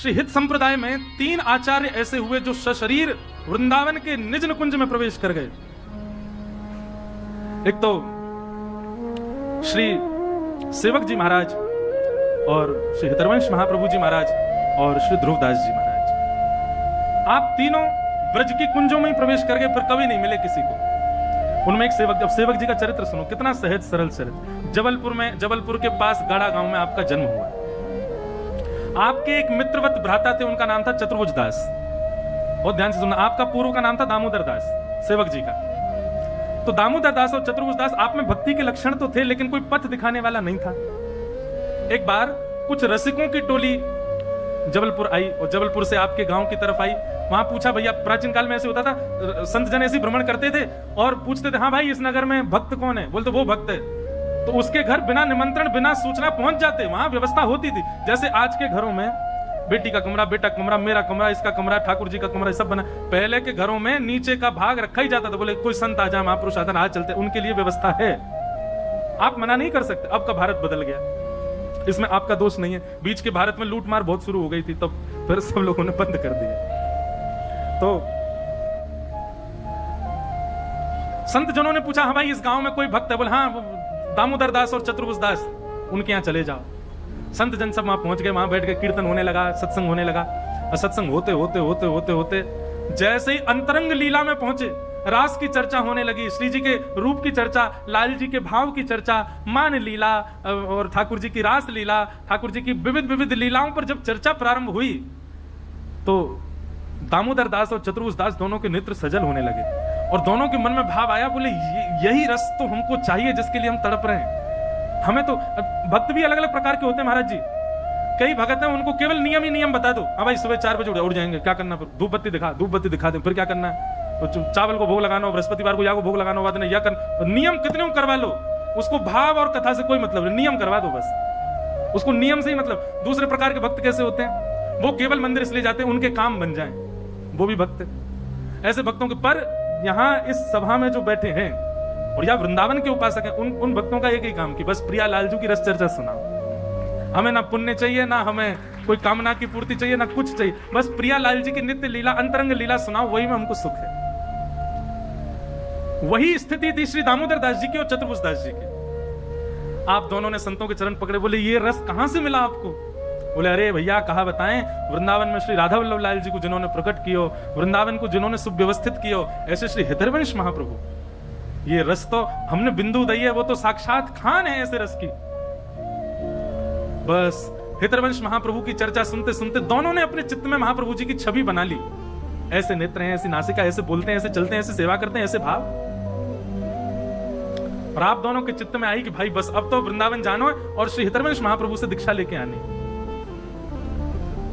श्री हित संप्रदाय में 3 आचार्य ऐसे हुए जो सशरीर वृंदावन के निज निकुंज में प्रवेश कर गए। एक तो श्री सेवक जी महाराज और श्री हितरवंश महाप्रभु जी महाराज और श्री ध्रुवदास जी महाराज। आप तीनों ब्रज की कुंजों में ही प्रवेश कर गए, फिर कभी नहीं मिले किसी को। उनमें एक सेवक, जब सेवक जी का चरित्र सुनो, कितना सहज सरल चरित्र। जबलपुर के पास गाड़ा गांव में आपका जन्म हुआ। आपके एक मित्रवत भ्राता थे, उनका नाम था चतुर्भुज दास। बहुत ध्यान से सुनना, आपका पूर्व का नाम था दामोदर दास, सेवक जी का। तो दामोदर दास और चतुर्भुज दास, आप में भक्ति के लक्षण तो थे, लेकिन कोई पथ दिखाने वाला नहीं था। एक बार कुछ रसिकों की टोली जबलपुर आई और जबलपुर से आपके गांव की तरफ आई। वहां पूछा, भैया प्राचीन काल में ऐसे होता था, संत जन ऐसे भ्रमण करते थे और पूछते थे, हाँ भाई इस नगर में भक्त कौन है? बोलते वो भक्त है। तो उसके घर बिना निमंत्रण बिना सूचना पहुंच जाते। वहां व्यवस्था होती थी, जैसे आज के घरों में बेटी का कमरा, बेटा कमरा, मेरा कमरा, इसका कमरा, ठाकुर जी का कमरा, सब बना। पहले के घरों में नीचे का भाग रखा ही जाता था। बोले कोई संत आ जाए, महापुरुष आ जाए, आज चलते, उनके लिए व्यवस्था है, आप मना नहीं कर सकते। अब का भारत बदल गया, इसमें आपका दोष नहीं है। बीच के भारत में लूटमार बहुत शुरू हो गई थी, तब फिर सब लोगों ने बंद कर दिया। तो संत जनों ने पूछा, हाँ भाई इस गांव में कोई भक्त है? बोले हाँ, दामोदर दास और चतुर्भुज दास, उनके यहाँ चले जाओ। संत जन सब वहां पहुंच गए, वहां बैठ के कीर्तन होने लगा, सत्संग होने लगा। और सत्संग होते होते होते होते होते जैसे ही अंतरंग लीला में पहुंचे, रास की चर्चा होने लगी, श्री जी के रूप की चर्चा, लाल जी के भाव की चर्चा, मान लीला और ठाकुर जी की रास लीला, ठाकुर जी की विविध विविध लीलाओं पर जब चर्चा प्रारंभ हुई, तो दामोदर दास और चतुर्भुज दास दोनों के नेत्र सजल होने लगे और दोनों के मन में भाव आया, बोले यही रस तो हमको चाहिए जिसके लिए हम तड़प रहे हैं। हमें तो भक्त भी अलग अलग प्रकार के होते हैं महाराज जी। कई भगत हैं, उनको केवल नियम ही नियम बता दो। हाँ भाई सुबह 4 बजे उठ जाएंगे, क्या करना? फिर धूप बत्ती दिखा दे, फिर क्या करना है? तो चावल को भोग लगाना, बृहस्पतिवार को या को भोग लगाना, बाद में या कर नियम कितने करवा लो। उसको भाव और कथा से कोई मतलब नहीं, नियम करवा दो बस। उसको नियम से ही मतलब। दूसरे प्रकार के भक्त कैसे होते हैं? वो केवल मंदिर इसलिए जाते हैं उनके काम बन जाएं, वो भी भक्त है। ऐसे भक्तों के पर यहाँ इस सभा में जो बैठे हैं और या वृंदावन के उपासक हैं, उन भक्तों का एक ही काम कि बस प्रिया लालजू की रस चर्चा सुनाओ। हमें ना पुण्य चाहिए, ना हमें कोई कामना की पूर्ति चाहिए, ना कुछ चाहिए, बस प्रिया लाल जी की नित्य लीला, अंतरंग लीला सुनाओ, वही में हमको सुख है। वही स्थिति थी श्री दामोदर दास जी की और चतुर्भुज दास जी की। आप दोनों ने संतों के चरण पकड़े, बोले ये रस कहां से मिला आपको? बोले अरे भैया कहा बताएं, वृंदावन में श्री राधा वल्लभ लाल जी को जिन्होंने प्रकट कियो, वृंदावन को जिन्होंने सुव्यवस्थित कियो, ऐसे श्री हितरवंश महाप्रभु, ये रस तो हमने बिंदु दी है, वो तो साक्षात खान है ऐसे रस की। बस हितरवंश महाप्रभु की चर्चा सुनते सुनते दोनों ने अपने चित्त में महाप्रभु जी की छवि बना ली। ऐसे नेत्र हैं, ऐसी नासिका, ऐसे बोलते हैं, ऐसे चलते हैं, ऐसे सेवा करते हैं, ऐसे भाव। और आप दोनों के चित्त में आई कि भाई बस अब तो वृंदावन जानो है और श्री हितरवंश महाप्रभु से दीक्षा लेके आनी।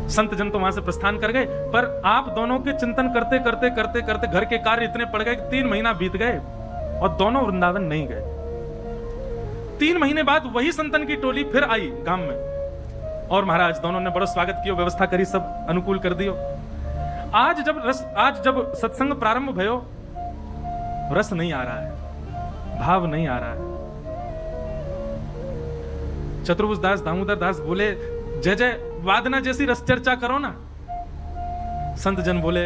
संत जन तो वहां से प्रस्थान कर गए, पर आप दोनों के चिंतन करते करते करते करते घर के कार्य इतने पड़ गए कि 3 महीना बीत गए और दोनों वृंदावन नहीं गए। 3 महीने बाद वही संतन की टोली फिर आई गांव में और महाराज दोनों ने बड़ा स्वागत किया, व्यवस्था करी, सब अनुकूल कर दियो। आज जब सत्संग प्रारंभ भयो, रस नहीं आ रहा है, भाव नहीं आ रहा है। चतुर्भुज दास, दामोदर दास बोले जय जय वादना जैसी रस चर्चा करो ना। संत जन बोले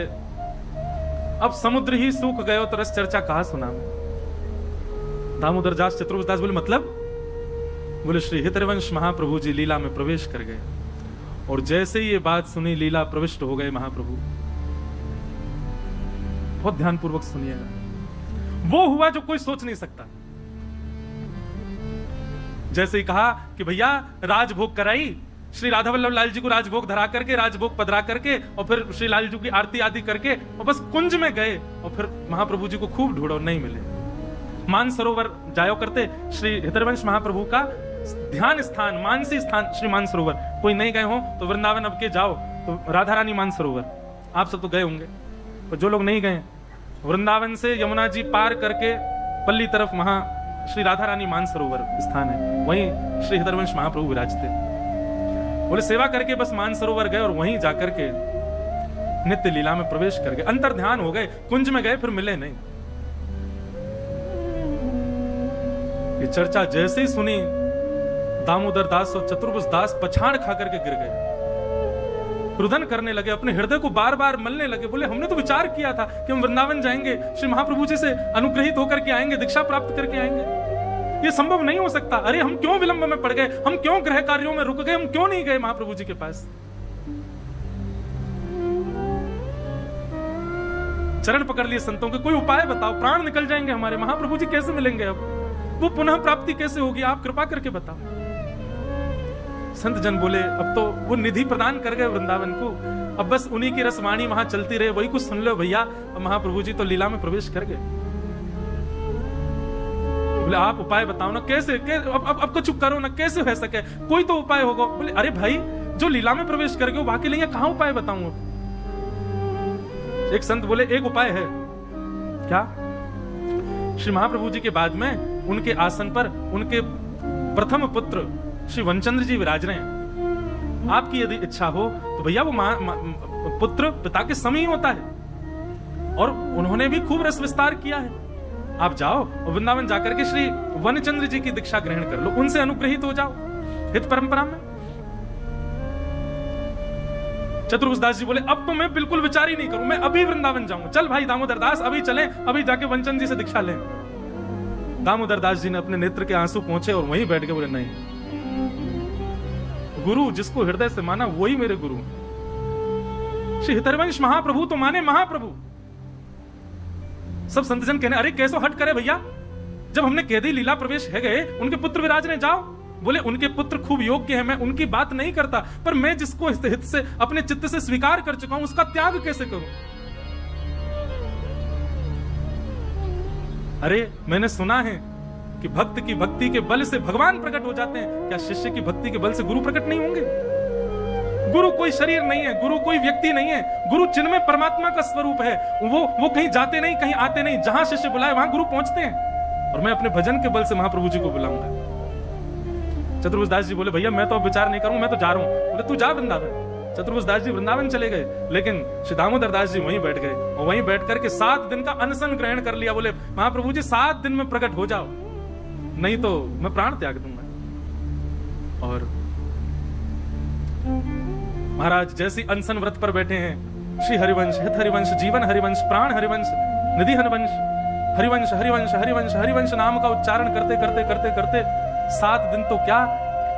अब समुद्र ही सूख गयो तो रस चर्चा कहां सुना। दामोदर दास, चतुर्भुज दास बोले मतलब? बोले श्री हितरवंश महाप्रभु जी लीला में प्रवेश कर गए और जैसे ही ये बात सुनी लीला प्रविष्ट हो गए महाप्रभु। बहुत ध्यानपूर्वक सुनिएगा, वो हुआ जो कोई सोच नहीं सकता। जैसे ही कहा कि भैया राजभोग कराई, श्री राधा वल्लभ लाल जी को राजभोग धरा करके, राजभोग पधरा करके और फिर श्री लाल जी की आरती आदि करके और बस कुंज में गए और फिर महाप्रभु जी को खूब ढूंढो, नहीं मिले। मानसरोवर जायो करते, श्री हितरवंश महाप्रभु का ध्यान स्थान, मानसी स्थान श्री मानसरोवर। कोई नहीं गए हो तो वृंदावन अब के जाओ तो राधा रानी मानसरोवर, आप सब तो गए होंगे, और जो लोग नहीं गए वृंदावन से यमुना जी पार करके पल्ली तरफ, वहां श्री राधा रानी मानसरोवर स्थान है, वहीं श्री हितरवंश महाप्रभु विराजते। बोले सेवा करके बस मानसरोवर गए और वहीं जाकर के नित्य लीला में प्रवेश कर गए, अंतर ध्यान हो गए, कुंज में गए फिर मिले नहीं। ये चर्चा जैसे ही सुनी, दामोदर दास और चतुर्भुज दास पछाड़ खा करके गिर गए। रुदन करने लगे, अपने हृदय को बार बार मलने लगे। बोले हमने तो विचार किया था कि हम वृंदावन जाएंगे, श्री महाप्रभु जी से अनुग्रहित होकर के आएंगे, दीक्षा प्राप्त करके आएंगे, ये संभव नहीं हो सकता। अरे हम क्यों विलंब में पड़ गए, हम क्यों गृह कार्यों में रुक गए, हम क्यों नहीं गए महाप्रभु जी के पास। चरण पकड़ लिए संतों के, कोई उपाय बताओ, प्राण निकल जाएंगे हमारे, महाप्रभु जी कैसे मिलेंगे, अब वो पुनः प्राप्ति कैसे होगी, आप कृपा करके बताओ। संत जन बोले अब तो वो निधि प्रदान कर गए वृंदावन को, अब बस उन्हीं की रसवाणी वहां चलती रहे, वही कुछ सुन लो भैया। अब महाप्रभु जी तो लीला में प्रवेश कर गए। बोले आप उपाय बताओ ना, कैसे अब तो चुप करो ना, कैसे हो सके, कोई तो उपाय होगा। बोले अरे भाई जो लीला में प्रवेश कर गए बाकी लिए कहां उपाय बताऊं। एक संत बोले एक उपाय है। क्या? श्री महाप्रभु जी के बाद में उनके आसन पर उनके प्रथम पुत्र श्री वनचंद्र जी विराज रहे हैं, आपकी यदि इच्छा हो तो भैया वो पुत्र पिता के समय होता है और उन्होंने भी खूब रस विस्तार किया है। आप जाओ और वृंदावन जाकर के श्री वनचंद्र जी की दीक्षा ग्रहण कर लो, उनसे अनुग्रहित हो जाओ हित परंपरा में। चतुर्भुजदास जी बोले अब तो मैं बिल्कुल विचार ही नहीं करूं, मैं अभी वृंदावन जाऊंगा। चल भाई दामोदर दास अभी चलें, अभी जाके वनचंद्र जी से दीक्षा लें। दामोदर दास जी ने अपने नेत्र के आंसू पहुंचे और वहीं बैठ के बोले नहीं, गुरु जिसको हृदय से माना वही मेरे गुरु। श्री हितरवंश महाप्रभु तो माने महाप्रभु। सब संतजन कहने अरे कैसो हट करे भैया, जब हमने कह दी लीला प्रवेश है गए, उनके पुत्र विराज रहे, जाओ। बोले उनके पुत्र खूब योग्य है, मैं उनकी बात नहीं करता, पर मैं जिसको हित से अपने चित्त से स्वीकार कर चुका हूं उसका त्याग कैसे करूं। अरे मैंने सुना है कि भक्त की भक्ति के बल से भगवान प्रकट हो जाते हैं, क्या शिष्य की भक्ति के बल से गुरु प्रकट नहीं होंगे? गुरु कोई शरीर नहीं है, गुरु कोई व्यक्ति नहीं है, गुरु चिन्मय परमात्मा का स्वरूप है। वो कहीं जाते नहीं, कहीं आते नहीं, जहां शिष्य बुलाए वहां गुरु पहुंचते हैं। और मैं अपने भजन के बल से महाप्रभु जी को बुलाऊंगा। चतुर्भुजदास जी बोले भैया मैं तो अब विचार नहीं करूं, मैं तो जा रहा हूं। बोले तू जा वृंदावन। चतुर्भुजदास जी वृंदावन चले गए, लेकिन श्री दामोदर दास जी वहीं बैठ गए और वहीं बैठ करके 7 दिन का अनशन ग्रहण कर लिया। बोले महाप्रभु जी 7 दिन में प्रकट हो जाओ, नहीं तो मैं प्राण त्याग दूंगा। और महाराज जैसी अनशन व्रत पर बैठे हैं, श्री हरिवंश, हित हरिवंश, जीवन हरिवंश, प्राण हरिवंश, निधि हरिवंश, हरिवंश हरिवंश हरिवंश हरिवंश नाम का उच्चारण करते करते करते करते 7 दिन तो क्या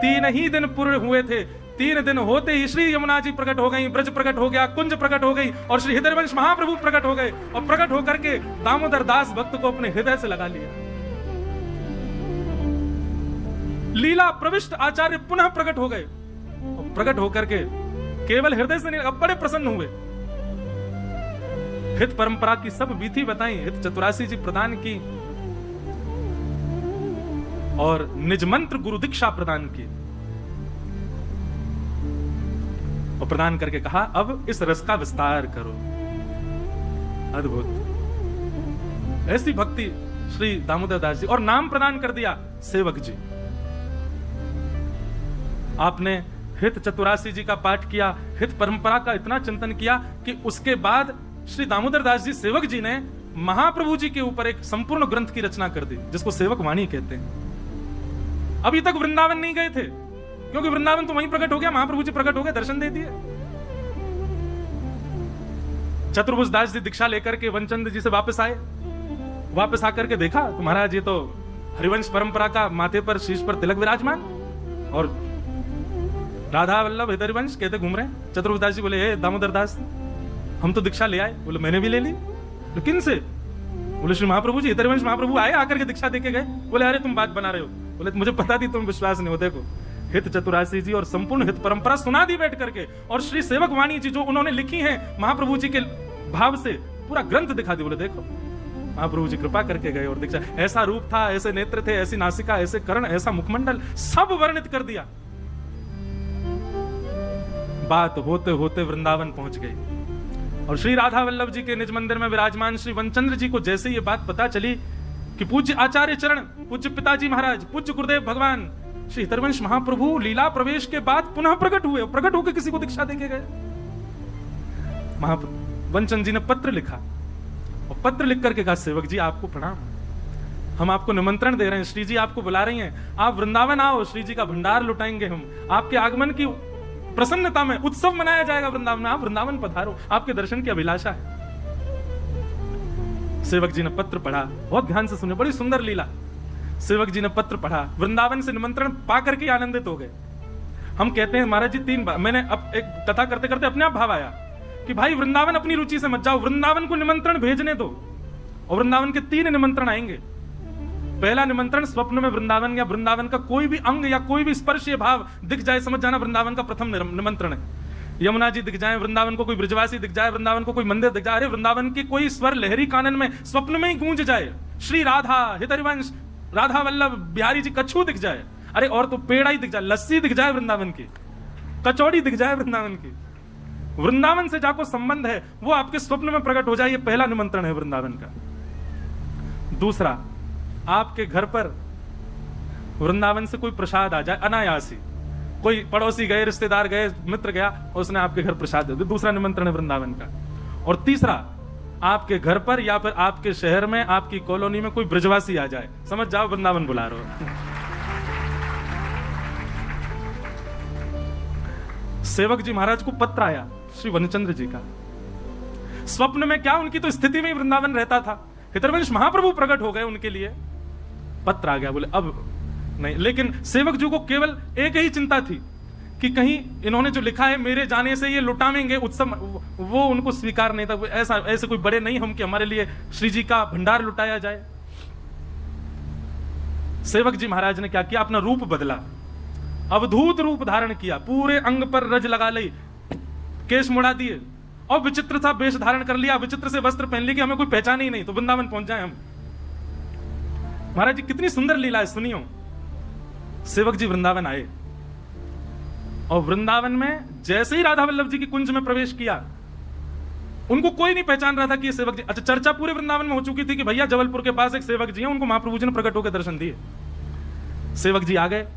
3 ही दिन पूर्ण हुए थे। 3 दिन होते ही श्री यमुना जी प्रकट हो गई, ब्रज प्रकट हो गया, कुंज प्रकट हो गई और श्री हृदयवंश महाप्रभु प्रकट हो गए और प्रकट होकर के दामोदर दास भक्त को अपने हृदय से लगा लिया। लीला प्रविष्ट आचार्य पुनः प्रकट हो गए और प्रकट होकर के केवल हृदय से नहीं, अब बड़े प्रसन्न हुए। हित परंपरा की सब विधि बताई, हित चतुरासी जी प्रदान की और निज मंत्र गुरु दीक्षा प्रदान की और प्रदान करके कहा अब इस रस का विस्तार करो। अद्भुत ऐसी भक्ति श्री दामोदर दास जी। और नाम प्रदान कर दिया सेवक जी। आपने हित चतुरासी जी का पाठ किया, हित परंपरा का इतना चिंतन किया कि उसके बाद श्री दामोदर दास जी सेवक जी ने महाप्रभु जी के ऊपर एक संपूर्ण ग्रंथ की रचना कर दी, जिसको सेवक वाणी कहते हैं। अभी तक वृंदावन नहीं गए थे, क्योंकि वृंदावन तो वहीं प्रकट हो गया, महाप्रभु जी प्रकट हो गए, दर्शन दे दिए। चतुर्भुज दास जी दीक्षा लेकर के वनचंद्र जी से वापस आए। वापस आकर के देखा तो महाराज ये तो हरिवंश परंपरा का माथे पर शीश पर तिलक विराजमान और राधा वल्लभ हरिवंश कहते घूम रहे हैं। चतुर्भुज दास जी बोले हे दामोदर दास, हम तो दीक्षा ले आए। बोले मैंने भी ले ली। लेकिन से? बोले श्री महाप्रभु जी, हरिवंश महाप्रभु आए, आकर के दीक्षा देके गए। बोले अरे तुम बात बना रहे हो। बोले मुझे पता थी तुम विश्वास नहीं हो। देखो हित चतुरासी जी और संपूर्ण हित परंपरा सुना दी बैठ करके, और श्री सेवक वाणी जी जो उन्होंने लिखी है महाप्रभु जी के भाव से पूरा ग्रंथ दिखा दी। बोले देखो महाप्रभु जी कृपा करके गए और दीक्षा, ऐसा रूप था, ऐसे नेत्र थे, ऐसी नासिका, ऐसे कर्ण, ऐसा मुखमंडल, सब वर्णित कर दिया। बात होते होते वृंदावन पहुंच गई और श्री राधा वल्लभ जी के निज मंदिर में विराजमान श्री वनचंद्र जी को जैसे ये बात पता चली कि पूज्य आचार्य चरण, पूज्य पिताजी महाराज, पूज्य गुरुदेव भगवान श्री हितरवंश महाप्रभु लीला प्रवेश के बाद पुनः प्रकट हुए, प्रकट होकर किसी को दीक्षा देके गए। वनचंद्र जी ने पत्र लिखा और पत्र लिख करके कहा सेवक जी आपको प्रणाम, हम आपको निमंत्रण दे रहे हैं, श्री जी आपको बुला रही हैं, आप वृंदावन आओ, श्री जी का भंडार लुटाएंगे हम, आपके आगमन की प्रसन्नता में उत्सव मनाया जाएगा वृंदावन में। आप वृंदावन पधारो, आपके दर्शन की अभिलाषा है। सेवक जी ने पत्र पढ़ा, बहुत ध्यान से सुने, बड़ी सुंदर लीला। सेवक जी ने पत्र पढ़ा, वृंदावन से निमंत्रण पाकर के आनंदित हो गए। हम कहते हैं महाराज जी 3 बार, मैंने अब एक कथा करते करते अपने आप भाव आया कि भाई वृंदावन अपनी रुचि से मत जाओ, वृंदावन को निमंत्रण भेजने दो। और वृंदावन के 3 निमंत्रण आएंगे। पहला निमंत्रण स्वप्न में वृंदावन या वृंदावन का कोई भी अंग या कोई भी स्पर्शीय भाव दिख जाए, समझ जाना वृंदावन का प्रथम निमंत्रण है। यमुना जी दिख जाए वृंदावन को, कोई ब्रजवासी दिख जाए वृंदावन को, कोई मंदिर दिख जाए, अरे वृंदावन की कोई स्वर लहरी कानन में स्वप्न में ही गूंज जाए, श्री राधा हितरिवंश राधा वल्लभ बिहारी जी कछू दिख जाए, अरे और तो पेड़ा ही दिख जाए, लस्सी दिख जाए वृंदावन की, कचौड़ी दिख जाए वृंदावन की, वृंदावन से जाको संबंध है वो आपके स्वप्न में प्रकट हो जाए, ये पहला निमंत्रण है वृंदावन का। दूसरा, आपके घर पर वृंदावन से कोई प्रसाद आ जाए अनायासी, कोई पड़ोसी गए, रिश्तेदार गए, मित्र गया, उसने आपके घर प्रसाद दे दिया, दूसरा निमंत्रण है वृंदावन का। और तीसरा, आपके घर पर या फिर आपके शहर में, आपकी कॉलोनी में कोई ब्रजवासी आ जाए, समझ जाओ वृंदावन बुला रहे हो। सेवक जी महाराज को पत्र आया श्री वनचंद्र जी का। स्वप्न में क्या, उनकी तो स्थिति में वृंदावन रहता था, हितरवंश महाप्रभु प्रकट हो गए उनके लिए, पत्र आ गया, बोले अब नहीं। लेकिन सेवक जी को केवल एक ही चिंता थी कि कहीं इन्होंने जो लिखा है मेरे जाने से ये लुटावेंगे उत्सव, वो उनको स्वीकार नहीं था। ऐसे कोई बड़े नहीं हम कि हमारे लिए श्री जी का भंडार लुटाया जाए। सेवक जी महाराज ने क्या किया, अपना रूप बदला, अवधूत रूप धारण किया, पूरे अंग पर रज लगा ली, केश मुड़ा दिए और विचित्र सा वेश धारण कर लिया, विचित्र से वस्त्र पहन लिए कि हमें कोई पहचाने ही नहीं, तो वृंदावन पहुंच जाए हम। महाराज जी कितनी सुंदर लीला है, सुनियो। सेवक जी वृंदावन आए और वृंदावन में जैसे ही राधा वल्लभ जी की कुंज में प्रवेश किया, उनको कोई नहीं पहचान रहा था कि ये सेवक जी। अच्छा, चर्चा पूरे वृंदावन में हो चुकी थी कि भैया जबलपुर के पास एक सेवक जी हैं, उनको महाप्रभु जी ने प्रकट होकर दर्शन दिए। सेवक जी आ गए,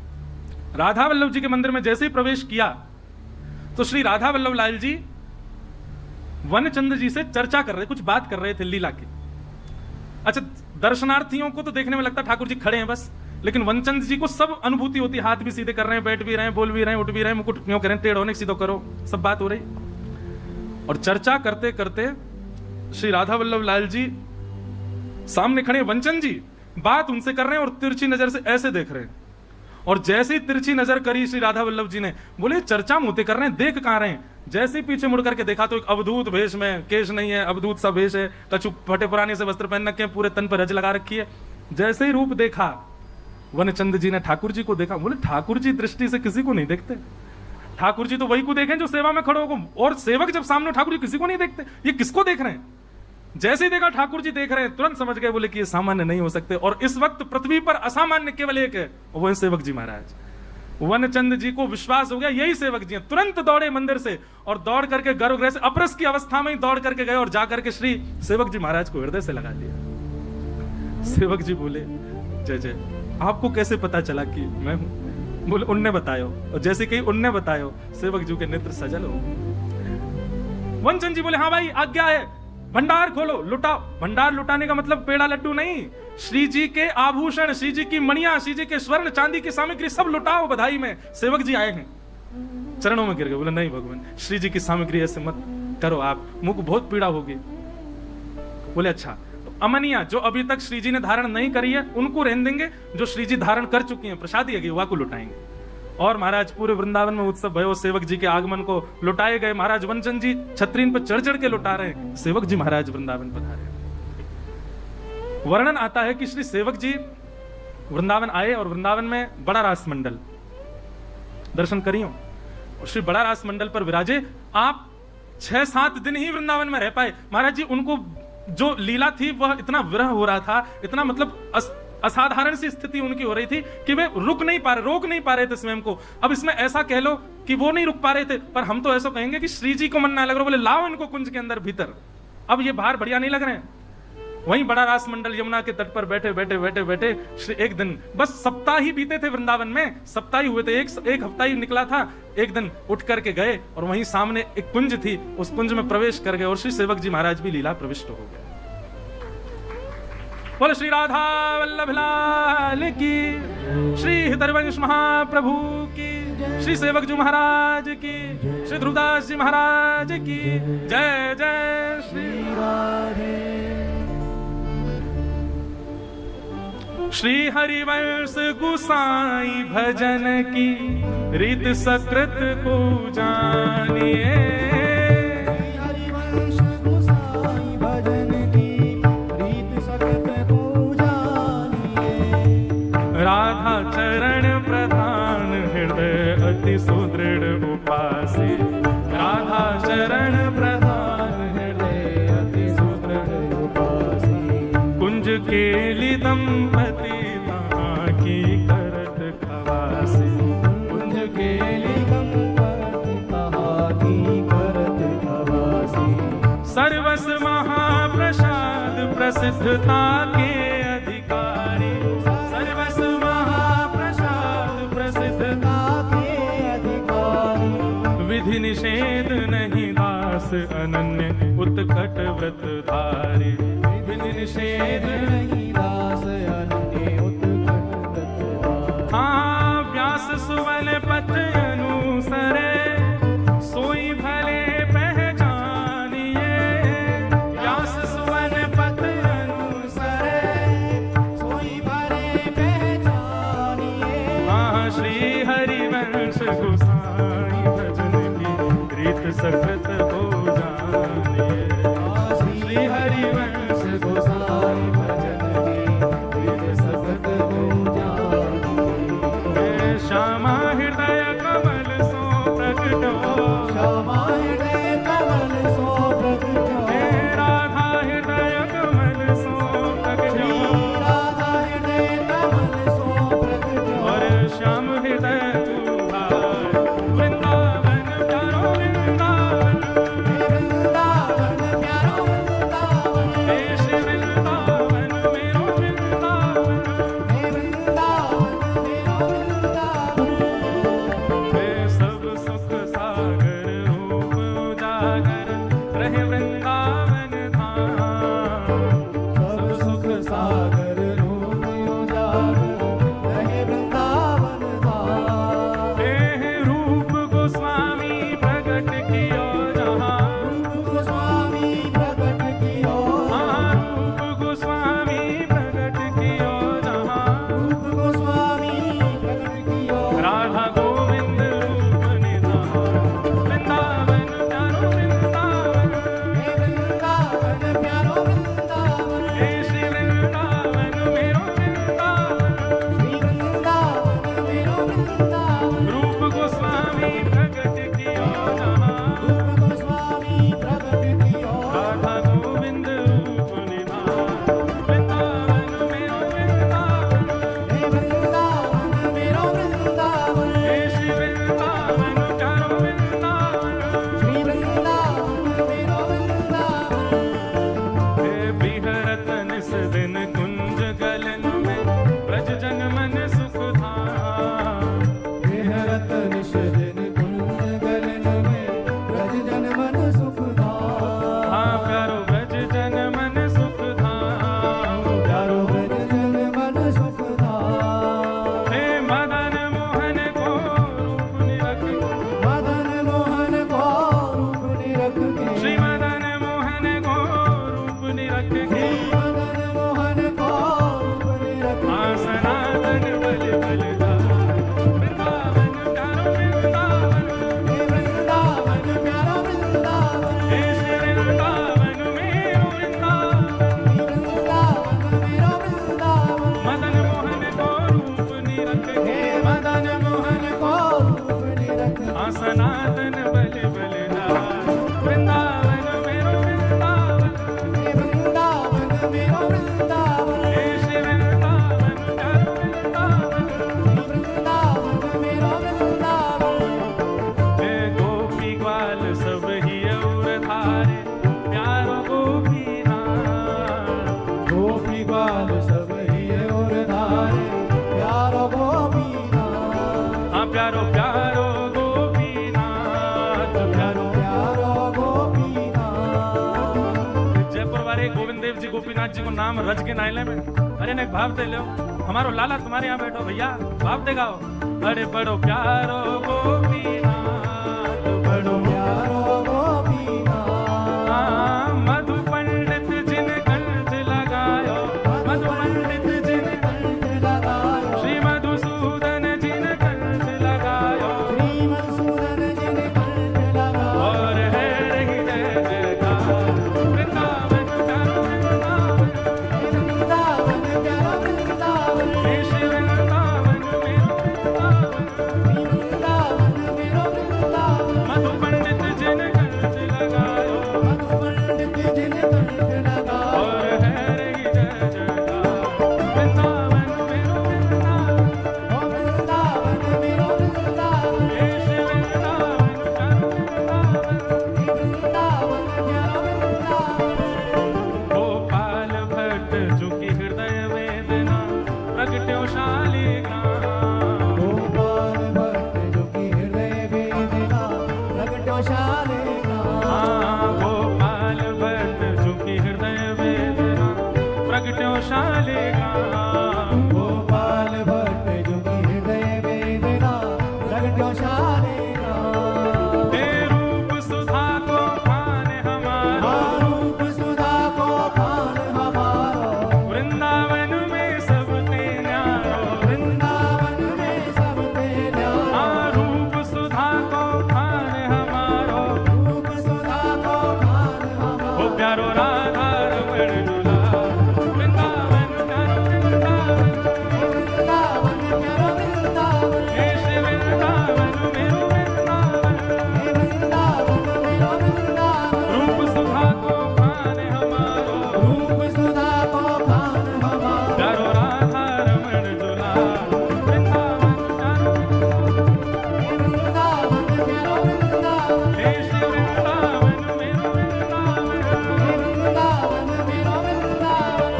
राधा वल्लभ जी के मंदिर में जैसे ही प्रवेश किया तो श्री राधा वल्लभ लाल जी वनचंद्र जी से चर्चा कर रहे, कुछ बात कर रहे थे लीला की। अच्छा, दर्शनार्थियों को तो देखने में लगता ठाकुर जी खड़े हैं बस, लेकिन वनचंद्र जी को सब अनुभूति होती, हाथ भी सीधे कर रहे हैं, बैठ भी रहे हैं, बोल भी रहे हैं, उठ भी रहे हैं, मुकुट क्यों करें, टेढ़ होने सीधो करो, सब बात हो रही। और चर्चा करते करते श्री राधा वल्लभ लाल जी सामने खड़े, वनचंद्र जी बात उनसे कर रहे हैं और तिरछी नजर से ऐसे देख रहे हैं। और जैसे ही तिरछी नजर करी श्री राधा वल्लभ जी ने, बोले चर्चा मुते कर रहे हैं, देख कहां रहे हैं। जैसे ही पीछे मुड़ करके देखा तो एक अवधूत वेश में, केश नहीं है, अवधूत सा वेश है, कछु फटे पुराने से वस्त्र पहन रखे हैं, पूरे तन पर रज लगा रखी है। जैसे ही रूप देखा, वनचंद्र जी ने ठाकुर जी को देखा, बोले ठाकुर जी दृष्टि से किसी को नहीं देखते, ठाकुर जी तो वही को देखें जो सेवा में खड़े हो, और सेवक जब सामने ठाकुर जी किसी को नहीं देखते, ये किसको देख रहे हैं। जैसे ही देखा ठाकुर जी देख रहे हैं, तुरंत समझ गए, बोले कि ये सामान्य नहीं हो सकते। और इस वक्त पृथ्वी पर असामान्य केवल एक है, वो है सेवक जी महाराज। वनचंद्र जी को विश्वास हो गया यही सेवक जी हैं। तुरंत दौड़े मंदिर से और दौड़ करके गर्भगृह से अपरस की अवस्था में ही दौड़ करके गए और जाकर के श्री सेवक जी महाराज को हृदय से लगा लिया। सेवक जी बोले, जय जय, आपको कैसे पता चला कि मैं हूं? बोले उनने बतायो। और जैसे कही उनने बतायो, सेवक जी के नेत्र सजल हो। वनचंद्र जी बोले, हाँ भाई आज्ञा है, भंडार खोलो, लुटाओ। भंडार लुटाने का मतलब पेड़ा लड्डू नहीं, श्री जी के आभूषण, श्री जी की मणियां, श्री जी के स्वर्ण चांदी की सामग्री सब लुटाओ बधाई में। सेवक जी आए हैं, चरणों में गिर गए, बोले नहीं भगवान, श्री जी की सामग्री ऐसे मत करो आप, मुझको बहुत पीड़ा होगी। बोले अच्छा, तो अमनिया जो अभी तक श्री जी ने धारण नहीं करी है उनको रहने देंगे, जो श्री जी धारण कर चुकी हैं प्रसादी है वह को लुटाएंगे। और महाराज पूरे वृंदावन में उत्सव भयो, सेवक जी के आगमन को लुटाए गए। महाराज वनचंद्र जी छतरीन पर चढ़ चढ़ के लुटा रहे हैं, सेवक जी महाराज वृंदावन पधारे। वर्णन आता है कि श्री सेवक जी वृंदावन आए और वृंदावन में बड़ा रास मंडल दर्शन करियो, और श्री बड़ा रास मंडल पर विराजे। आप 6-7 दिन ही वृंदावन में रह पाए। महाराज जी उनको जो लीला थी वह इतना विरह हो रहा था, इतना मतलब असाधारण सी स्थिति उनकी हो रही थी कि वे रोक नहीं पा रहे थे स्वयं को। अब इसमें ऐसा कह लो कि वो नहीं रुक पा रहे थे, पर हम तो ऐसा कहेंगे कि श्री जी को मन ना लग रहा, बोले लाओ इनको कुंज के अंदर भीतर, अब ये बाहर बढ़िया नहीं लग रहे हैं। वहीं बड़ा रास मंडल यमुना के तट पर बैठे बैठे बैठे बैठे श्री एक दिन, बस सप्ताह ही बीते थे वृंदावन में, सप्ताह ही हुए थे, एक हफ्ता ही निकला था। एक दिन उठ करके गए और वहीं सामने एक कुंज थी, उस कुंज में प्रवेश कर गए और श्री सेवक जी महाराज भी लीला प्रविष्ट हो गए। बोले श्री राधा वल्लभ लाल की, श्री हितरवंश महाप्रभु की, श्री सेवक जी महाराज की, श्री ध्रुवदास जी महाराज की जय। जय श्री राधे। श्री हरिवंश गुसाई भजन की रीत सकृत को जानिए। हरिवंश गुसाई भजन की रीत सकृत को जानिए। राधा चरण प्रधान हृदय अति सुदृढ़ उपासी। राधा चरण प्रधान हृदय अति सुदृढ़ उपासी। कुंज केली दंपति तहाँ की करत खवासी। कुंज केली दंपति तहाँ की करत खवासी। सर्वस महाप्रसाद प्रसिद्धता के अधिकारी। सर्वस महाप्रसाद प्रसिद्धता के अधिकारी। विधि निषेध नहीं दास अनन्य उत्कट व्रतधारी। विधि निषेध नहीं दास अनन्य उत्कट व्रतधारी। हाँ व्यास सुवल पथ अनुसरे सोई भले पहचानिए। व्यास सुवल पथ अनुसरे सोई भले पहचानिए। हाँ श्री हरिवंश गुसाई भजन की रीत सकृत को जानिए। श्री हरिवंश गोसाई भजन की रीत सकृत को जानिए। श्यामा हृदय कमल सो प्रकट हो। श्यामा हृदय कमल सो प्रकट हो। राधा हृदय कमल सो प्रकट हो। राधा हृदय कमल सो प्रकट हो। और श्याम हृदय तुम्हार वृंदावन प्यारो वृंदावन। वृंदावन प्यारो वृंदावन। देश वृंदावन मेरो वृंदावन। वृंदावन मेरो वृंदावन। वे सब सुख सागर रूप उजागर रहे वृंदावन धाम। सब सुख सागर रूप उजागर रहे वृंदावन धाम। हे रूप गोस्वामी प्रकट कियो जहाँ। रूप गोस्वामी प्रकट कियो। हाँ रूप गोस्वामी प्रकट कियो जहाँ। रूप गोस्वामी प्रकट कियो। राधा गोविंद रूप निधान। वृंदावन प्यारो वृंदावन। हे वृंदावन प्यारो वृंदावन। हे श्री वृंदावन मेरो वृंदावन। श्री वृंदावन मेरो वृंदावन। रूप गोस्वामी प्रकट कियो जहाँ। रूप गोस्वामी प्रकट कियो। राधा गोविंद रूप निधान। वृंदावन मेरो वृंदावन। हे वृंदावन मेरो वृंदावन। हे श्री वृंदावन प्यारो वृंदावन। श्री वृंदावन मेरो वृंदावन। हे बिहरत निस दिन कुंज गलन में ब्रज जन मन सुख धाम। विहरत निश दिन कुंज गलन में ब्रज जन मन सुख धाम। हाँ प्यारो ब्रज जन मन सुख धाम। प्यारो ब्रज जन मन सुख धाम। हे मदन मोहन को रूप निरख। मदन मोहन को रूप निरख के। श्री मदन मोहन को रूप निरख के। मदन मोहन को रूप निरख के। हाँ सनातन बल बलधार। वृंदावन प्यारो वृंदावन। हे वृंदावन प्यारो वृंदावन। हे श्री वृंदावन मेरो वृंदावन। हे वृंदावन मेरो वृंदावन। मदन मोहन को रूप निरख हे के। मदन मोहन को रूप निरख के। हाँ सनातन बल बलधार। वृंदावन मेरो वृंदावन। हे वृंदावन मेरो वृंदावन। हे श्री वृंदावन प्यारो वृंदावन। वृंदावन मेरो वृंदावन। हे गोपी ग्वाल सब ही और धारे प्यारो गोपी नाथ। गोपी बाल सब ही और धारे प्यारो गोपीनाथ। हाँ प्यारो प्यारो गोपीनाथ। प्यारो प्यारो गोपीनाथ। जयपुर वाले गोविंद देव जी गोपीनाथ जी को नाम रज के नायले में अरे ने भाव दे लो। हमारो लाला तुम्हारे यहाँ बैठो भैया, बाप दे गाओ। अरे बड़ो प्यारो गोपीनाथ, बड़ो प्यारो गोपीनाथ, मधु पंडित जिन कंठ लगायो, मधु पंडित जिन कंठ लगायो, श्री मधुसूदन जिन कंठ लगायो, श्री मधुसूदन जिन कंठ लगायो। और है रही जय जयकार वृंदावन प्यारो वृंदावन, वृंदावन प्यारो वृंदावन, देश वृंदावन मेरो वृंदावन, वृंदावन मेरो वृंदावन, मधु पंडित जिन कंठ लगायो, मधु पंडित जिन कंठ लगायो। और है रही जय जयकार वृंदावन मेरो वृंदावन, ओ वृंदावन मेरो वृंदावन, देश वृंदावन प्यारो वृंदावन, वृंदावन प्यारो वृंदावन। गोपाल भट्ट झुकी हृदय वेदना प्रगट्यो शालिग्राम, गोपाल भट्ट जो की हृदय वेदना प्रगटो शालिग्राम। गोपाल भट्ट झुकी हृदय वेदना प्रगट्यो शालिग्राम, गोपाल भट्ट जो की हृदय वेदना प्रगटो शालिग्राम। हे रूप सुधा को पान हमारा, रूप सुधा को पान हमारो, वृंदावन में सबते न्यारो, वृंदावन में सब तेरा। रूप सुधा को पान हमारो, रूप सुधा को पान हमारो, ओ प्यारो राधा रमण झूला, वृंदावन प्यारो वृंदावन, वृंदावन प्यारो वृंदावन, देश वृंदावन मेरो वृंदावन, वृंदावन मेरो वृंदावन। रूप सुधा को पान हमारो, रूप सुधा को पान हमारो, प्यारो राधा रमण झूला, वृंदावन प्यारो वृंदावन प्यारो वृंदावन, देश वृंदावन मेरो वृंदावन। वृंदावन मेरो वृंदावन।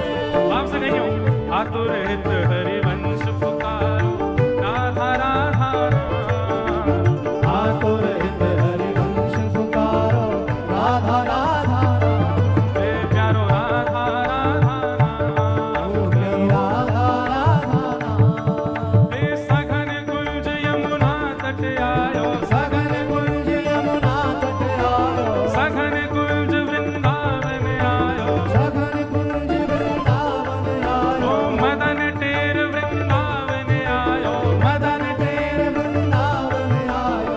आपसे कही हूँ आतुर हित हरिवंश पुकारो, राधा राधा राम, आतुर हित हरिवंश पुकारो, राधा राधा राम। हे प्यारो राधा राधा राम, ओ मेरी राधा राधा राम। हे सघन कुंज यमुना तट आयो, सघन कुंज यमुना तट आयो, सघन कुंज वृंदावन आयो, सघन कुंज वृंदावन आयो, ओ मदन टेर वृंदावन आयो। मदन टेर वृंदावन आयो।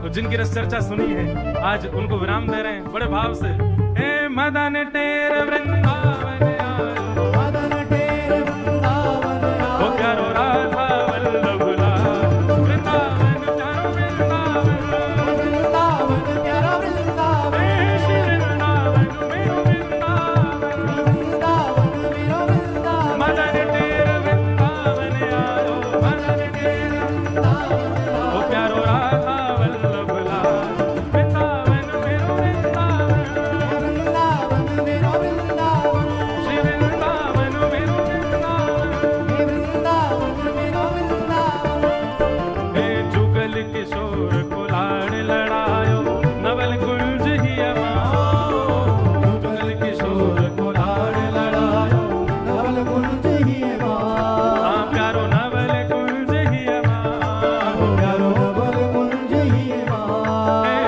तो जिनकी रस चर्चा सुनी है आज उनको विराम दे रहे हैं बड़े भाव से। हे मदन टेर वृंदावन आयो, मदन टेर वृंदावन ओ आयो, प्यारो राधा वल्लभ लाल, वृंदावन प्यारो वृंदावन, वृंदावन प्यारा वृंदावन, देश वृंदावन मेरो वृंदावन, वृंदावन मेरो वृंदावन, मदन टेर वृंदावन आयो, मदन टेर वृंदावन ओ प्यारो राधा वल्लभ लाल, वृंदावन मेरो वृंदावन, वृंदावन मेरो वृंदावन, श्री वृंदावन मेरो वृंदावन। हे वृंदावन मेरो वृंदावन। हे जुगल किशोर कुलाड़ लड़ायो, नवल कुंज ही अमायो, जुगल किशोर कुलाड़ लड़ायो, नवल कुंज ही मां, प्यारो नवल कुंज ही अमायो। प्यारो नवल कुंज ही मां। हे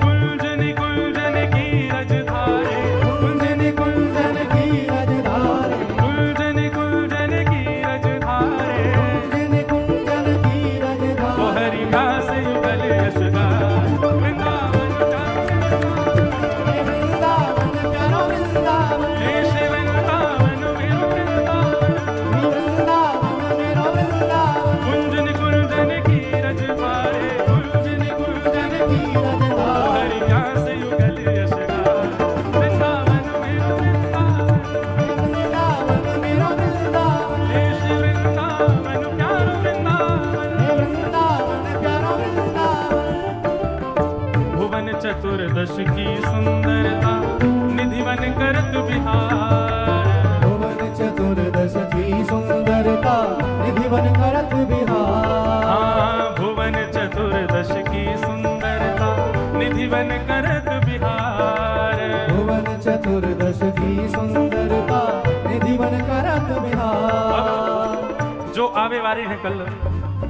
कुंजन कुंजन की रजधारे, कुंजन कुंजन की रजधारे, कुंजन कुंजन की रजधारे, कुंजन कुंजन की ओ रजधारे। हरि दास युगल यशगार, वृंदावन वृंदावन प्यारो वृंदावन, देश वृंदावन मेरो वृंदावन, वृंदावन मेरो वृंदावन, कुंजन कुंजन की रजधारे, कुंजन कुंजन की रजधारे। हरि दास युगल यशगार, वृंदावन मेरो वृंदावन, वृंदावन मेरो वृंदावन, देश वृंदावन प्यारो वृंदावन, वृंदावन प्यारो वृंदावन। भुवन चतुर्दश की सुंदरता निधिवन करत बिहार, भुवन चतुर्दश की सुंदरता निधिवन करत बिहार। भुवन चतुर्दश की सुंदरता निधिवन करत बिहार, भुवन चतुर्दश की सुंदरता निधिवन करत बिहार। रहे हैं कल,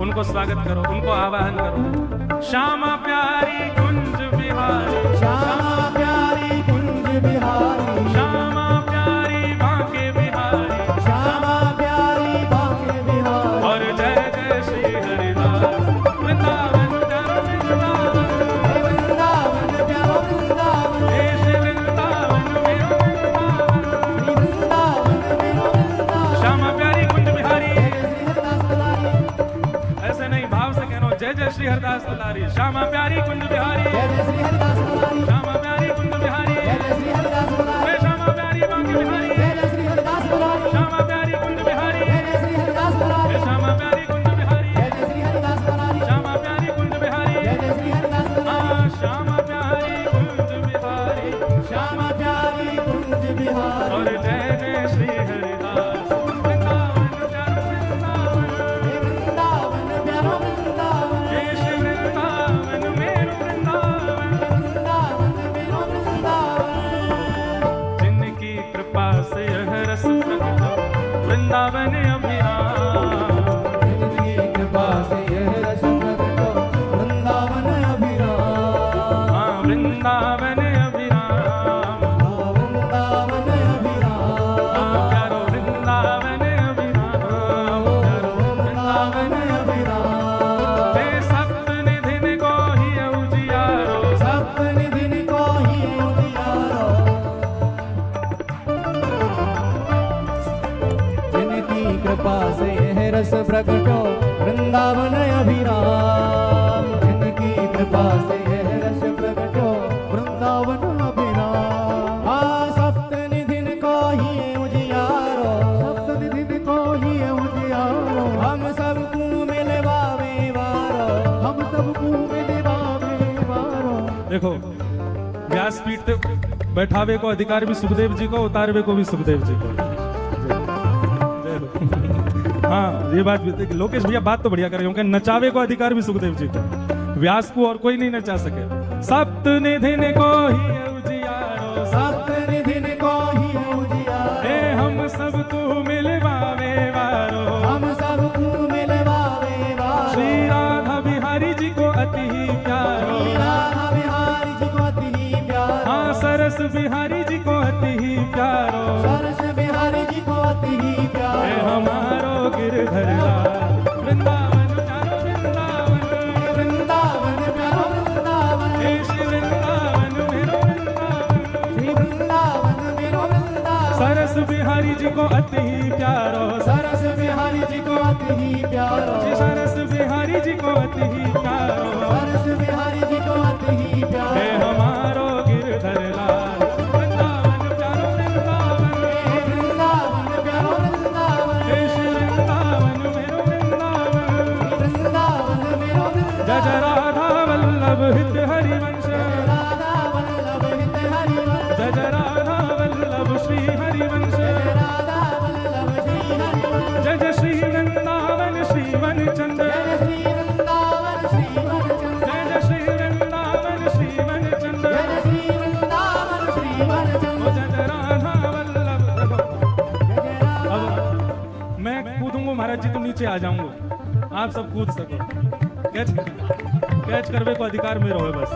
उनको स्वागत करो, उनको आवाहन करो। श्यामा प्यारी कुंज बिहारी, श्यामा प्यारी कुंज बिहारी, श्यामा प्यारी बांके बिहारी, श्यामा प्यारी बांके बिहारी। और जय जय श्री हरिदास वृंदावन प्यारो वृंदावन, हे वृंदावन प्यारो वृंदावन, हे श्री वृंदावन मेरो वृंदावन, श्री वृंदावन मेरो वृंदावन। श्यामा प्यारी कुंज बिहारी। जय श्री हरिदास दुलारी, ऐसे नहीं, भाव से कहना, जय जय श्री हरिदास दुलारी। श्यामा प्यारी कुंज बिहारी, जय जय श्री हरिदास दुलारी, श्यामा प्यारी कुंज बिहारी, जय जय श्री हरिदास दुलारी, हे श्यामा प्यारी बांके बिहारी, जय जय श्री हरिदास दुलारी, श्यामा प्यारी कुंज बिहारी, जय जय श्री हरिदास दुलारी, हे श्यामा प्यारी कुंज बिहारी, जय जय श्री हरिदास दुलारी, श्यामा प्यारी कुंज बिहारी, जय जय श्री हरिदास दुलारी। हाँ, श्यामा प्यारी कुंज बिहारी, श्यामा प्यारी कुंज बिहारी, और जय जय श्री हरिदास वृंदावन प्यारो वृंदावन, हे वृंदावन प्यारो वृंदावन, हे श्री वृंदावन मेरो वृंदावन। वृंदावन मेरो वृंदावन। जिनकी कृपा से यह रस प्रकट हो, वृंदावन अभिराम, जिनकी कृपा से यह रस प्रकट हो, वृंदावन अभिराम। हाँ, वृंदावन अभिराम, वृंदावन अभिराम, हाँ, प्यारो वृंदावन अभिराम, प्यारो वृंदावन अभिराम। हे सप्तनिधिन को ही उजियारो, सप्तनिधिन को ही उजियारो, जिनकी कृपा से यह रस प्रकट हो, वृंदावन अभिराम। जिनकी कृपा से यह रस प्रकट हो, वृंदावन अभिराम। सप्तनिधिन को ही उजियारो, सप्तनिधिन को ही उजियारो। हम सबको मिलवावे वारो, हम सबको मिलवावे वारो। देखो व्यासपीठ पे बैठावे को अधिकार भी सुखदेव जी को, उतारवे को भी सुखदेव जी को। जय हो। हाँ, ये बात भी देखिए, लोकेश भैया बात तो बढ़िया कर रहे हैं, क्योंकि नचावे को अधिकार भी सुखदेव जी को, व्यास को और कोई नहीं नचा सके। सप्तनिधिन को ही उजियारो, सप्तनिधिन को ही उजियारो। हे हम सबको मिलवावे वारो, हम सबको मिलवावे वारो। श्री राधा बिहारी जी को अति ही प्यारो, श्री राधा बिहारी जी को अति ही प्यारो। हाँ, सरस बिहारी जी को अति ही प्यारो, सरस बिहारी जी को अति ही हे प्यारो। हमारो गिरधर लाल वृंदावन प्यारो वृंदावन, वृंदावन प्यारो वृंदावन, हे श्री वृंदावन मेरो वृंदावन, श्री वृंदावन मेरो वृंदावन। सरस बिहारी जी को अति ही प्यारो, सरस बिहारी जी को अति ही प्यारो। श्री सरस बिहारी जी को अति ही प्यारो, सरस बिहारी जी को अति ही हे प्यारो। हमारो गिरधर लाल वृंदावन प्यारो वृंदावन, वृंदावन प्यारो वृंदावन, हे श्री वृंदावन मेरो वृंदावन। वृंदावन मेरो वृंदावन। जय जय राधा वल्लभ हित हरिवंश, राधा वल्लभ हित हरिवंश, जय जय राधा वल्लभ श्री हरिवंश, राधा वल्लभ श्री हरिवंश। जय जय श्री वृंदावन श्री वनचंद्र, जय श्री वृंदावन श्री वनचंद्र, जय जय श्री वृंदावन श्री वनचंद्र, जय श्री वृंदावन श्री वनचंद्र। ओ जय जय राधा वल्लभ। जय जय राधा। अब मैं कूदूंगा महाराज जी, तुम नीचे आ जाऊंगा, आप सब कूद सको, कैच करवे को अधिकार में रहो बस।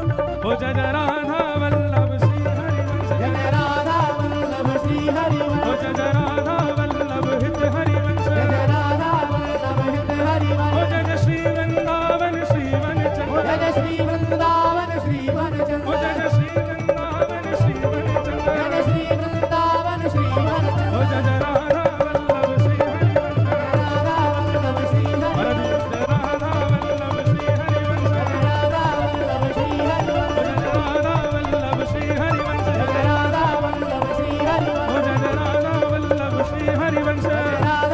ओ जय जय राधा वल्लभ श्री हरिवंश, जय जय राधा वल्लभ श्री हरिवंश, ओ जय जय राधा वल्लभ हित हरिवंश, जय जय राधा वल्लभ हित ओ हरिवंश। जय जय श्री वृंदावन श्री वनचंद्र, जय जय श्री वृंदावन श्री ओ वनचंद्र, जय जय श्री वृंदावन श्री वनचंद्र, जय जय श्री वृंदावन श्री वनचंद्र। ओ जय जय राधा वल्लभ श्री हरिवंश, राधा वल्लभ श्री महाराज हरिवंश, जी, जय राधा वल्लभ श्री हरिवंश, राधा वल्लभ श्री हरिवंश, ओ जय जय राधा वल्लभ श्री हरिवंश, राधा वल्लभ श्री हरिवंश, ओ जय जय राधा वल्लभ श्री हरिवंश, राधा